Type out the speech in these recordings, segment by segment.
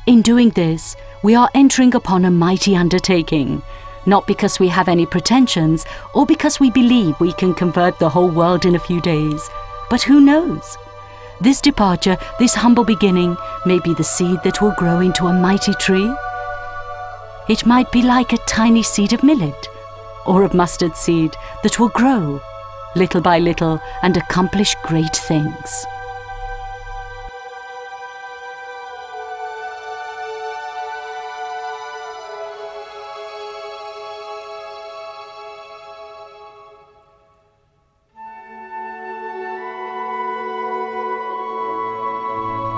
In doing this, we are entering upon a mighty undertaking, not because we have any pretensions or because we believe we can convert the whole world in a few days, but who knows? This departure, this humble beginning, may be the seed that will grow into a mighty tree. It might be like a tiny seed of millet or of mustard seed that will grow little by little and accomplish great things.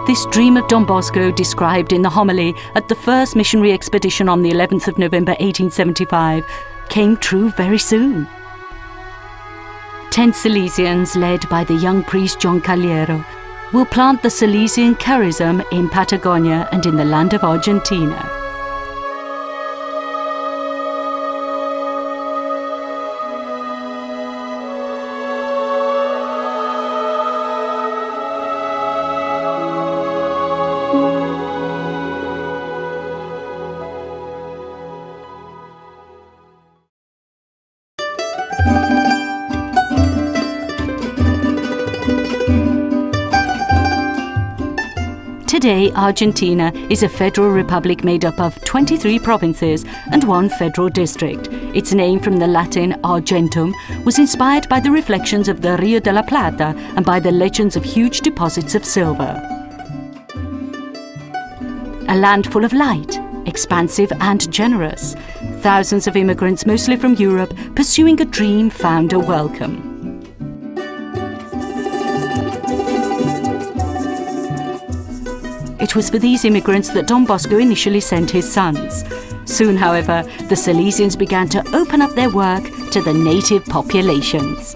This dream of Don Bosco, described in the homily at the first missionary expedition on the 11th of November 1875, came true very soon. 10 Salesians, led by the young priest John Calliero, will plant the Salesian charism in Patagonia and in the land of Argentina. Today, Argentina is a federal republic made up of 23 provinces and 1 federal district. Its name, from the Latin Argentum, was inspired by the reflections of the Rio de la Plata and by the legends of huge deposits of silver. A land full of light, expansive and generous. Thousands of immigrants, mostly from Europe, pursuing a dream, found a welcome. It was for these immigrants that Don Bosco initially sent his sons. Soon, however, the Salesians began to open up their work to the native populations.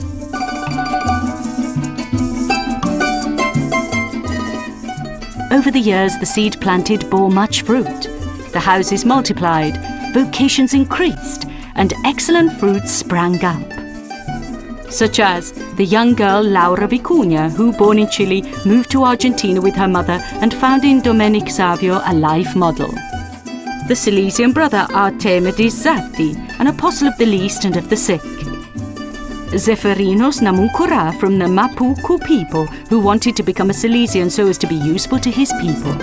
Over the years, the seed planted bore much fruit. The houses multiplied, vocations increased, and excellent fruits sprang up. Such as the young girl Laura Vicuña, who, born in Chile, moved to Argentina with her mother and found in Domenic Savio a life model. The Salesian brother Artemides Zatti, an apostle of the least and of the sick. Zeferinos Namuncurá from the Mapuku people, who wanted to become a Salesian so as to be useful to his people.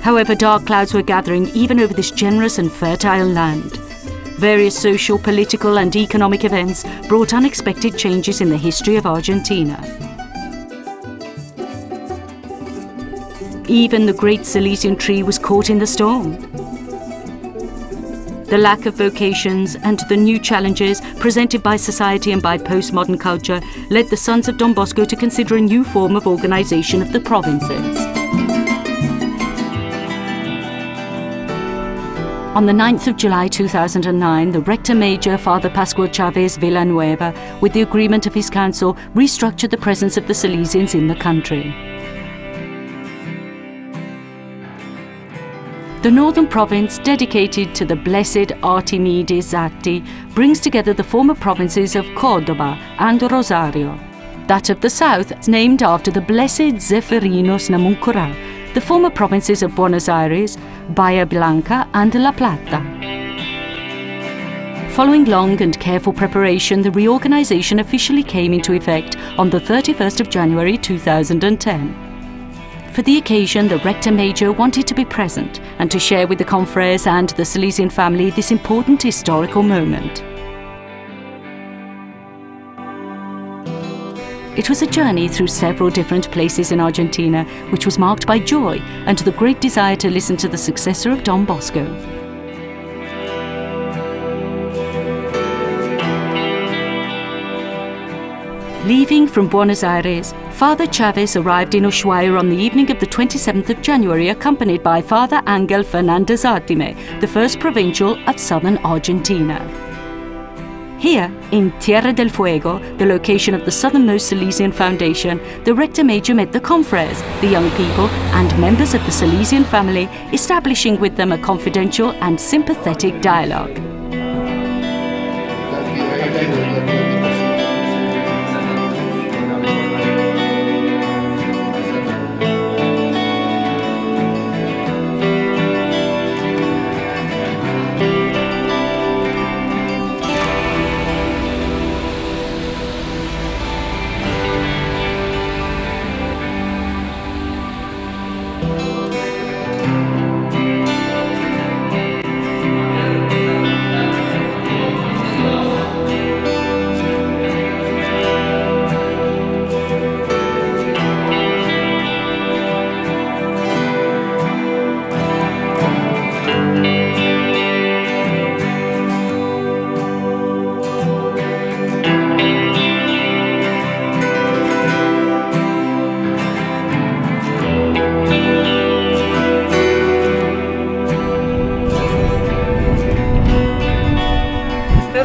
However, dark clouds were gathering even over this generous and fertile land. Various social, political and economic events brought unexpected changes in the history of Argentina. Even the great Salesian tree was caught in the storm. The lack of vocations and the new challenges presented by society and by postmodern culture led the sons of Don Bosco to consider a new form of organization of the provinces. On the 9th of July 2009, the Rector Major, Father Pascual Chavez Villanueva, with the agreement of his council, restructured the presence of the Salesians in the country. The northern province, dedicated to the blessed Artemides Zatti, brings together the former provinces of Córdoba and Rosario. That of the south is named after the blessed Zeferinos Namuncurá, the former provinces of Buenos Aires, Bahia Blanca and La Plata. Following long and careful preparation, the reorganization officially came into effect on the 31st of January 2010. For the occasion, the Rector Major wanted to be present and to share with the confreres and the Salesian family this important historical moment. It was a journey through several different places in Argentina, which was marked by joy and the great desire to listen to the successor of Don Bosco. Leaving from Buenos Aires, Father Chavez arrived in Ushuaia on the evening of the 27th of January, accompanied by Father Angel Fernandez Artime, the first provincial of southern Argentina. Here, in Tierra del Fuego, the location of the southernmost Salesian foundation, the Rector Major met the confreres, the young people, and members of the Salesian family, establishing with them a confidential and sympathetic dialogue.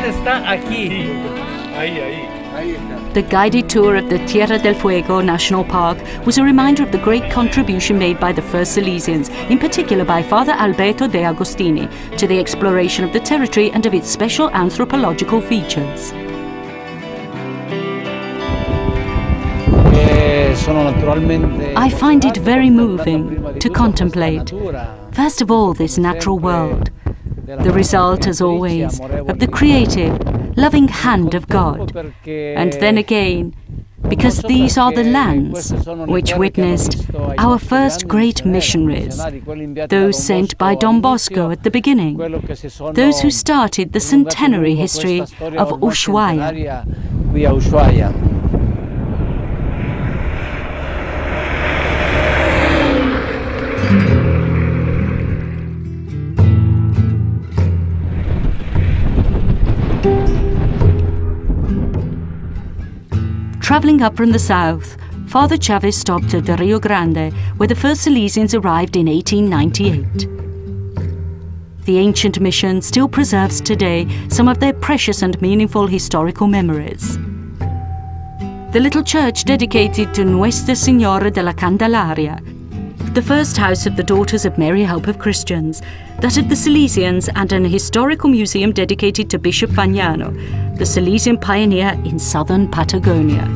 está aquí. Ahí. The guided tour of the Tierra del Fuego National Park was a reminder of the great contribution made by the first Salesians, in particular by Father Alberto de Agostini, to the exploration of the territory and of its special anthropological features. I find it very moving to contemplate, first of all, this natural world, the result, as always, of the creative, loving hand of God. And then again, because these are the lands which witnessed our first great missionaries, those sent by Don Bosco at the beginning, those who started the centenary history of Ushuaia. Travelling up from the south, Father Chavez stopped at the Rio Grande, where the first Salesians arrived in 1898. The ancient mission still preserves today some of their precious and meaningful historical memories. The little church dedicated to Nuestra Señora de la Candelaria, the first house of the Daughters of Mary Help of Christians, that of the Salesians, and an historical museum dedicated to Bishop Fagnano, the Salesian pioneer in southern Patagonia.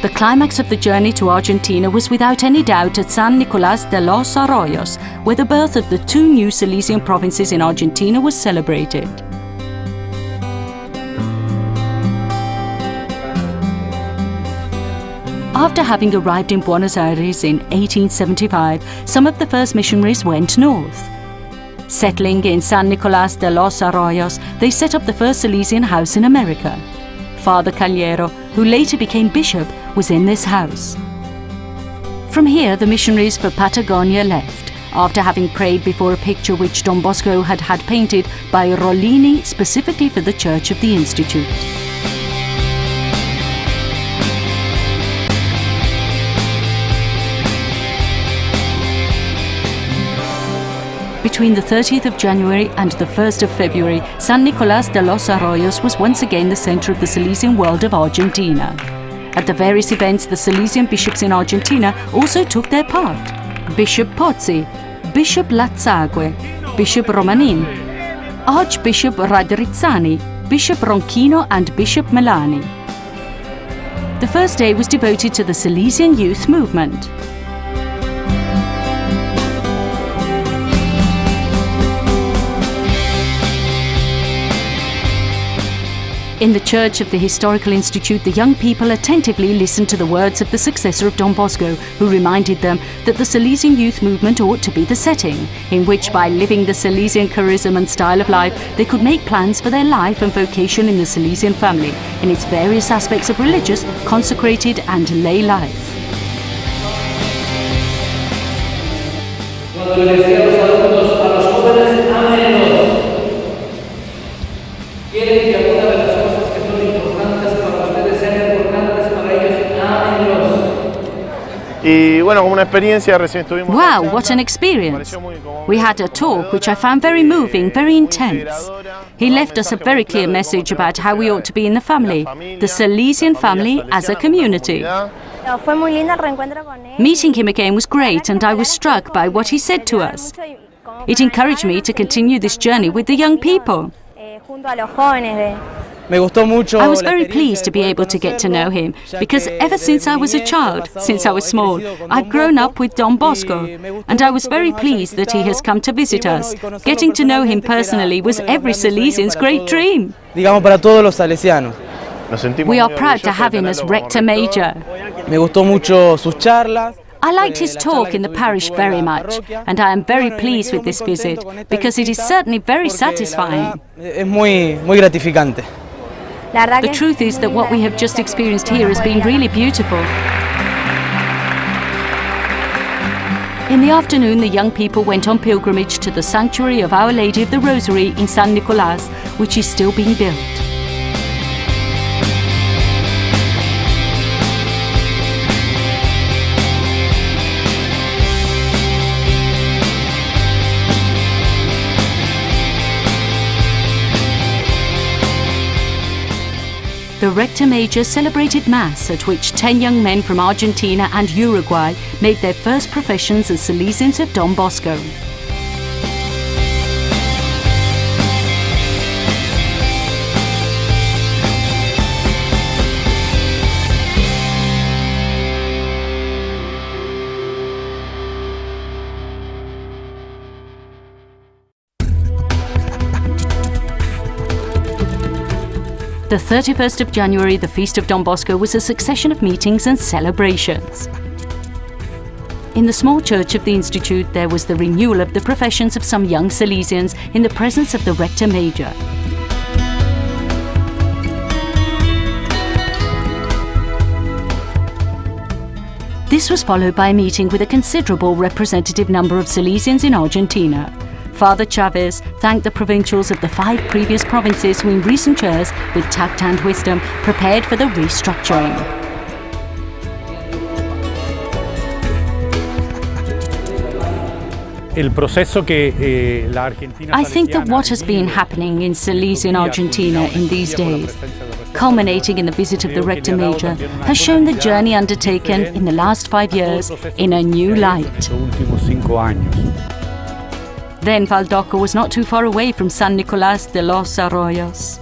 The climax of the journey to Argentina was without any doubt at San Nicolás de los Arroyos, where the birth of the two new Salesian provinces in Argentina was celebrated. After having arrived in Buenos Aires in 1875, some of the first missionaries went north. Settling in San Nicolás de los Arroyos, they set up the first Salesian house in America. Father Calero, who later became bishop, was in this house. From here, the missionaries for Patagonia left, after having prayed before a picture which Don Bosco had had painted by Rollini specifically for the Church of the Institute. Between the 30th of January and the 1st of February, San Nicolás de los Arroyos was once again the center of the Salesian world of Argentina. At the various events, the Salesian bishops in Argentina also took their part. Bishop Pozzi, Bishop Lazzague, Bishop Romanin, Archbishop Radrizzani, Bishop Ronchino and Bishop Melani. The first day was devoted to the Salesian youth movement. In the Church of the Historical Institute, the young people attentively listened to the words of the successor of Don Bosco, who reminded them that the Salesian youth movement ought to be the setting, in which by living the Salesian charism and style of life, they could make plans for their life and vocation in the Salesian family, in its various aspects of religious, consecrated and lay life. Y bueno, como una experiencia, recién estuvimos. Wow, what an experience. We had a talk which I found very moving, very intense. He left us a very clear message about how we ought to be in the family, the Salesian family as a community. Meeting him again was great, and I was struck by what he said to us. It encouraged me to continue this journey with the young people. I was very pleased to be able to get to know him, because ever since I was a child, since I was small, I've grown up with Don Bosco, and I was very pleased that he has come to visit us. Getting to know him personally was every Salesian's great dream. We are proud to have him as Rector Major. I liked his talk in the parish very much, and I am very pleased with this visit, because it is certainly very satisfying. The truth is that what we have just experienced here has been really beautiful. In the afternoon, the young people went on pilgrimage to the sanctuary of Our Lady of the Rosary in San Nicolas, which is still being built. The Rector Major celebrated Mass, at which 10 young men from Argentina and Uruguay made their first professions as Salesians of Don Bosco. The 31st of January, the Feast of Don Bosco, was a succession of meetings and celebrations. In the small church of the Institute, there was the renewal of the professions of some young Salesians in the presence of the Rector Major. This was followed by a meeting with a considerable representative number of Salesians in Argentina. Father Chavez thanked the provincials of the 5 previous provinces who in recent years, with tact and wisdom, prepared for the restructuring. I think that what has been happening in Salesian Argentina in these days, culminating in the visit of the Rector Major, has shown the journey undertaken in the last 5 years in a new light. Then Valdoco was not too far away from San Nicolas de los Arroyos.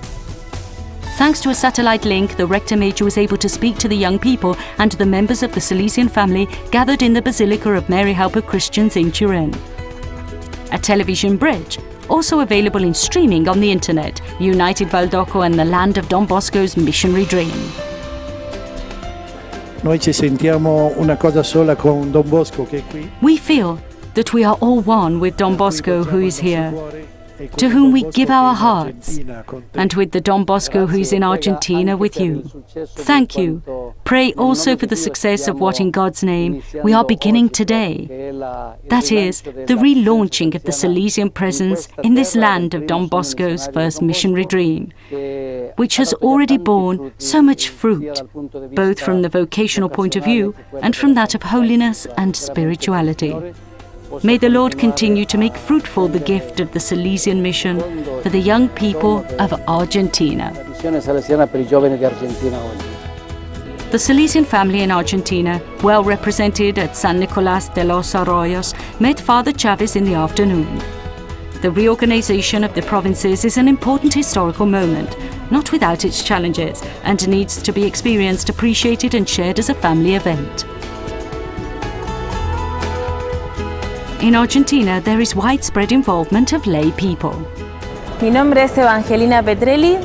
Thanks to a satellite link, the Rector Major was able to speak to the young people and to the members of the Salesian family gathered in the Basilica of Mary Helper Christians in Turin. A television bridge, also available in streaming on the internet, united Valdoco and the land of Don Bosco's missionary dream. Noi ci sentiamo una cosa sola con Don Bosco che è qui. We feel that we are all one with Don Bosco who is here, to whom we give our hearts, and with the Don Bosco who is in Argentina with you. Thank you. Pray also for the success of what in God's name we are beginning today. That is, the relaunching of the Salesian presence in this land of Don Bosco's first missionary dream, which has already borne so much fruit, both from the vocational point of view and from that of holiness and spirituality. May the Lord continue to make fruitful the gift of the Salesian mission for the young people of Argentina. The Salesian family in Argentina, well represented at San Nicolas de los Arroyos, met Father Chavez in the afternoon. The reorganization of the provinces is an important historical moment, not without its challenges, and needs to be experienced, appreciated and shared as a family event. In Argentina, there is widespread involvement of lay people. Mi nombre es Evangelina Petrelli.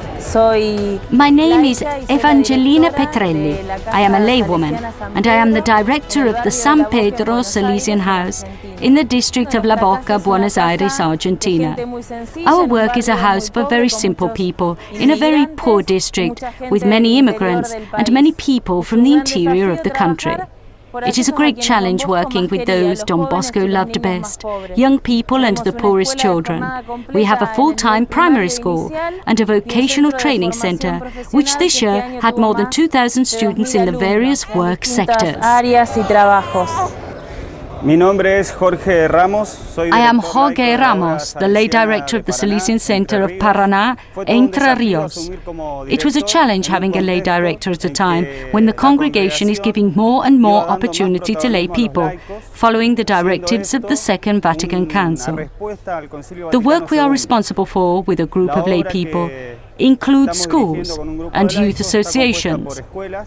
My name is Evangelina Petrelli. I am a laywoman, and I am the director of the San Pedro Salesian House in the district of La Boca, Buenos Aires, Argentina. Our work is a house for very simple people in a very poor district with many immigrants and many people from the interior of the country. It is a great challenge working with those Don Bosco loved best, young people and the poorest children. We have a full-time primary school and a vocational training center, which this year had more than 2,000 students in the various work sectors. Mi nombre es Jorge Ramos. I am Jorge Ramos, the lay director of the Salesian Center of Paraná, Entre Rios. It was a challenge having a lay director at a time when the congregation is giving more and more opportunity to lay people, following the directives of the Second Vatican Council. The work we are responsible for with a group of lay people includes schools and youth associations.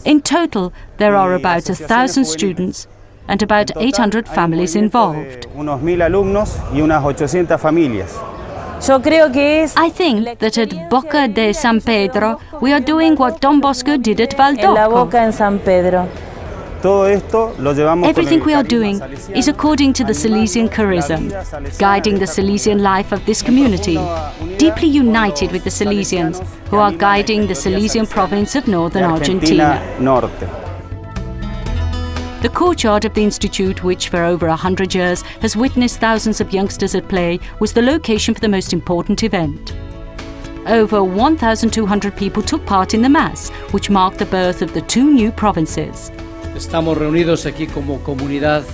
In total, there are about 1,000 students and about 800 families involved. I think that at Boca de San Pedro we are doing what Don Bosco did at Valdoco. Everything we are doing is according to the Salesian charism, guiding the Salesian life of this community, deeply united with the Salesians, who are guiding the Salesian province of northern Argentina. The courtyard of the Institute, which for over 100 years has witnessed thousands of youngsters at play, was the location for the most important event. Over 1,200 people took part in the Mass, which marked the birth of the two new provinces. Estamos reunidos aquí como comunidad,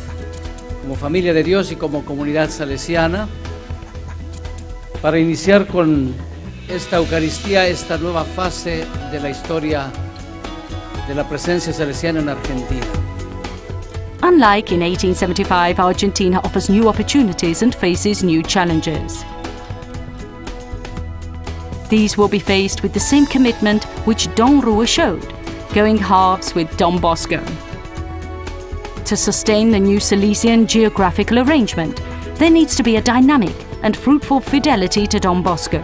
como familia de Dios y como comunidad salesiana, para iniciar con esta Eucaristía, esta nueva fase de la historia de la presencia salesiana en Argentina. Unlike in 1875, Argentina offers new opportunities and faces new challenges. These will be faced with the same commitment which Don Rua showed, going halves with Don Bosco. To sustain the new Salesian geographical arrangement, there needs to be a dynamic and fruitful fidelity to Don Bosco.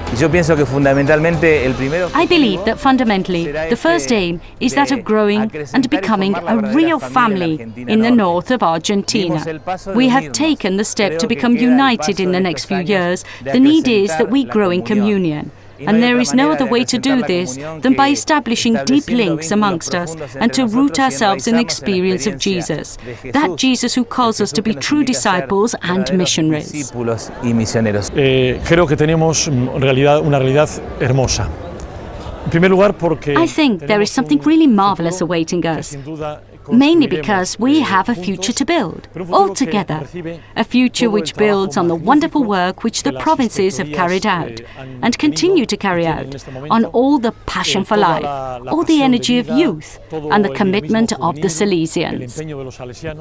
I believe that fundamentally, the first aim is that of growing and becoming a real family in the north of Argentina. We have taken the step to become united in the next few years. The need is that we grow in communion. And there is no other way to do this than by establishing deep links amongst us and to root ourselves in the experience of Jesus, that Jesus who calls us to be true disciples and missionaries. Creo que tenemos una realidad hermosa. En primer lugar, porque I think there is something really marvelous awaiting us, mainly because we have a future to build, all together. A future which builds on the wonderful work which the provinces have carried out and continue to carry out, on all the passion for life, all the energy of youth, and the commitment of the Salesians.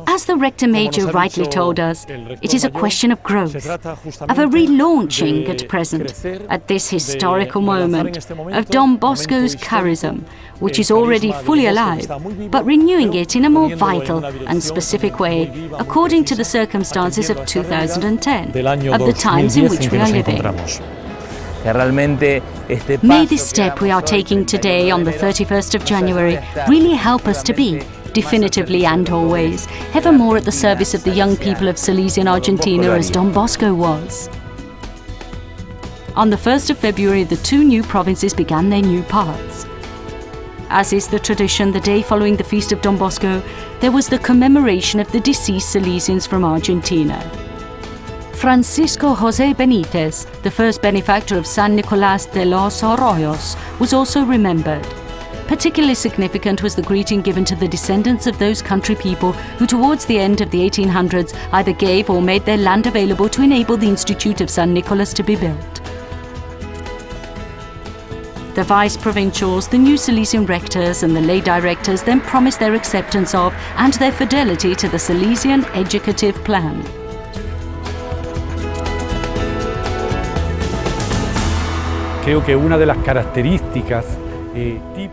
As the Rector Major rightly told us, it is a question of growth, of a relaunching at present, at this historical moment, of Don Bosco's charism, which is already fully alive, but renewing it in a more vital and specific way, according to the circumstances of 2010, of the times in which we are living. May this step we are taking today on the 31st of January really help us to be, definitively and always, evermore at the service of the young people of Salesian Argentina as Don Bosco was. On the 1st of February, the two new provinces began their new paths. As is the tradition, the day following the feast of Don Bosco, there was the commemoration of the deceased Salesians from Argentina. Francisco José Benítez, the first benefactor of San Nicolás de los Arroyos, was also remembered. Particularly significant was the greeting given to the descendants of those country people who towards the end of the 1800s either gave or made their land available to enable the Institute of San Nicolas to be built. The vice-provincials, the new Salesian rectors and the lay directors then promised their acceptance of and their fidelity to the Salesian educative plan.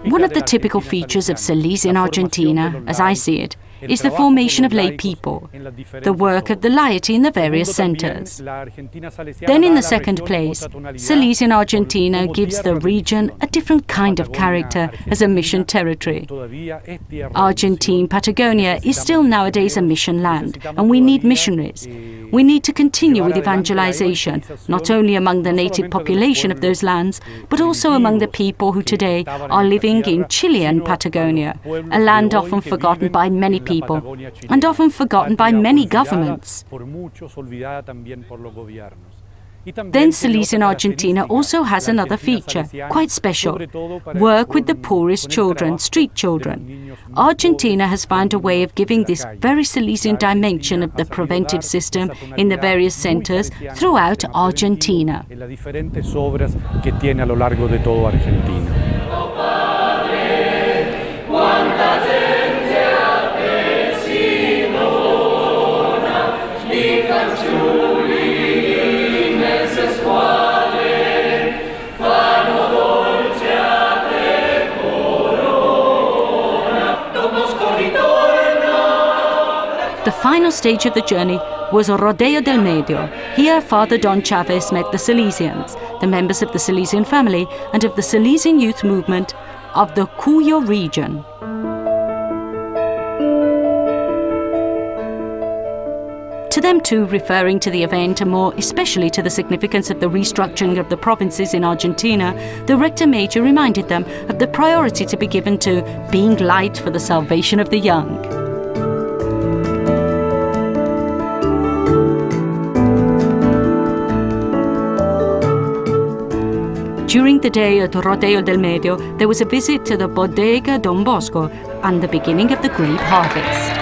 One of the typical features of Salesian Argentina, as I see it, is the formation of lay people, the work of the laity in the various centers. Then in the second place, Salesian Argentina gives the region a different kind of character as a mission territory. Argentine Patagonia is still nowadays a mission land, and we need missionaries. We need to continue with evangelization, not only among the native population of those lands, but also among the people who today are living in Chilean Patagonia, a land often forgotten by many people, and often forgotten by many governments. Then Salesian Argentina also has another feature, quite special: work with the poorest children, street children. Argentina has found a way of giving this very Salesian dimension of the preventive system in the various centers throughout Argentina. The final stage of the journey was Rodeo del Medio. Here, Father Don Chavez met the Salesians, the members of the Salesian family and of the Salesian youth movement of the Cuyo region. To them too, referring to the event and more especially to the significance of the restructuring of the provinces in Argentina, the Rector Major reminded them of the priority to be given to being light for the salvation of the young. During the day at Rodeo del Medio, there was a visit to the Bodega Don Bosco and the beginning of the grape harvest.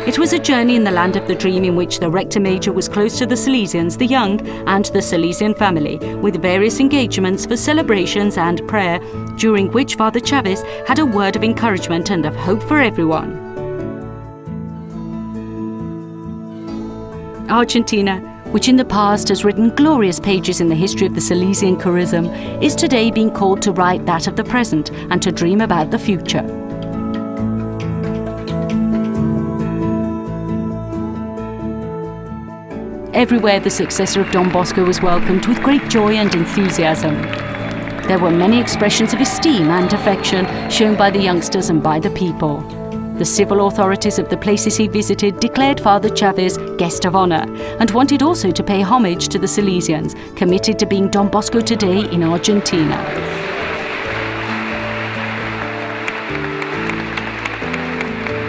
It was a journey in the land of the dream in which the Rector Major was close to the Salesians, the young, and the Salesian family, with various engagements for celebrations and prayer, during which Father Chavez had a word of encouragement and of hope for everyone. Argentina, which in the past has written glorious pages in the history of the Salesian charism, is today being called to write that of the present and to dream about the future. Everywhere the successor of Don Bosco was welcomed with great joy and enthusiasm. There were many expressions of esteem and affection shown by the youngsters and by the people. The civil authorities of the places he visited declared Father Chavez guest of honor and wanted also to pay homage to the Salesians, committed to being Don Bosco today in Argentina.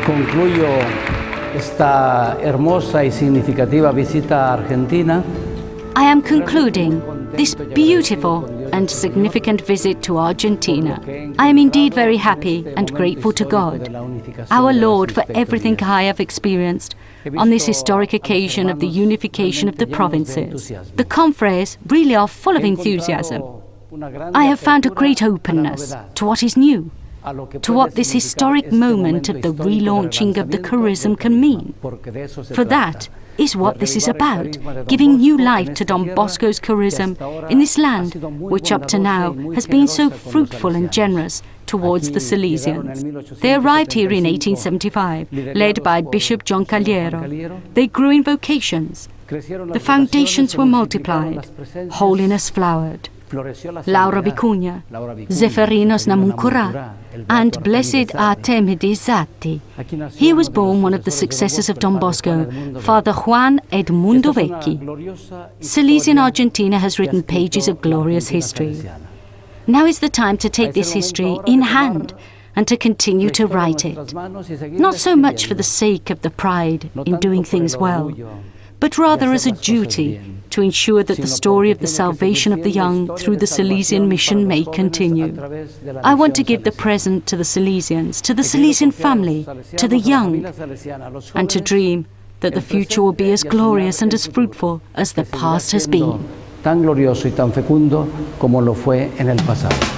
Concluyo esta hermosa y significativa visita a Argentina. I am concluding this beautiful and significant visit to Argentina. I am indeed very happy and grateful to God, our Lord, for everything I have experienced on this historic occasion of the unification of the provinces. The confreres really are full of enthusiasm. I have found a great openness to what is new, to what this historic moment of the relaunching of the charism can mean. For that is what this is about, giving new life to Don Bosco's charism in this land which up to now has been so fruitful and generous towards the Salesians. They arrived here in 1875, led by Bishop John Calliero. They grew in vocations. The foundations were multiplied. Holiness flowered. Laura Vicuña, Zeferinos Namuncurá, and Blessed Artemide Zatti. Here was born one of the successors of Don Bosco, Father Juan Edmundo Vecchi. Salesian Argentina has written pages of glorious history. Now is the time to take this history in hand and to continue to write it. Not so much for the sake of the pride in doing things well, but rather as a duty to ensure that the story of the salvation of the young through the Salesian mission may continue. I want to give the present to the Salesians, to the Salesian family, to the young, and to dream that the future will be as glorious and as fruitful as the past has been. Tan glorioso y tan fecundo como lo fue en el pasado.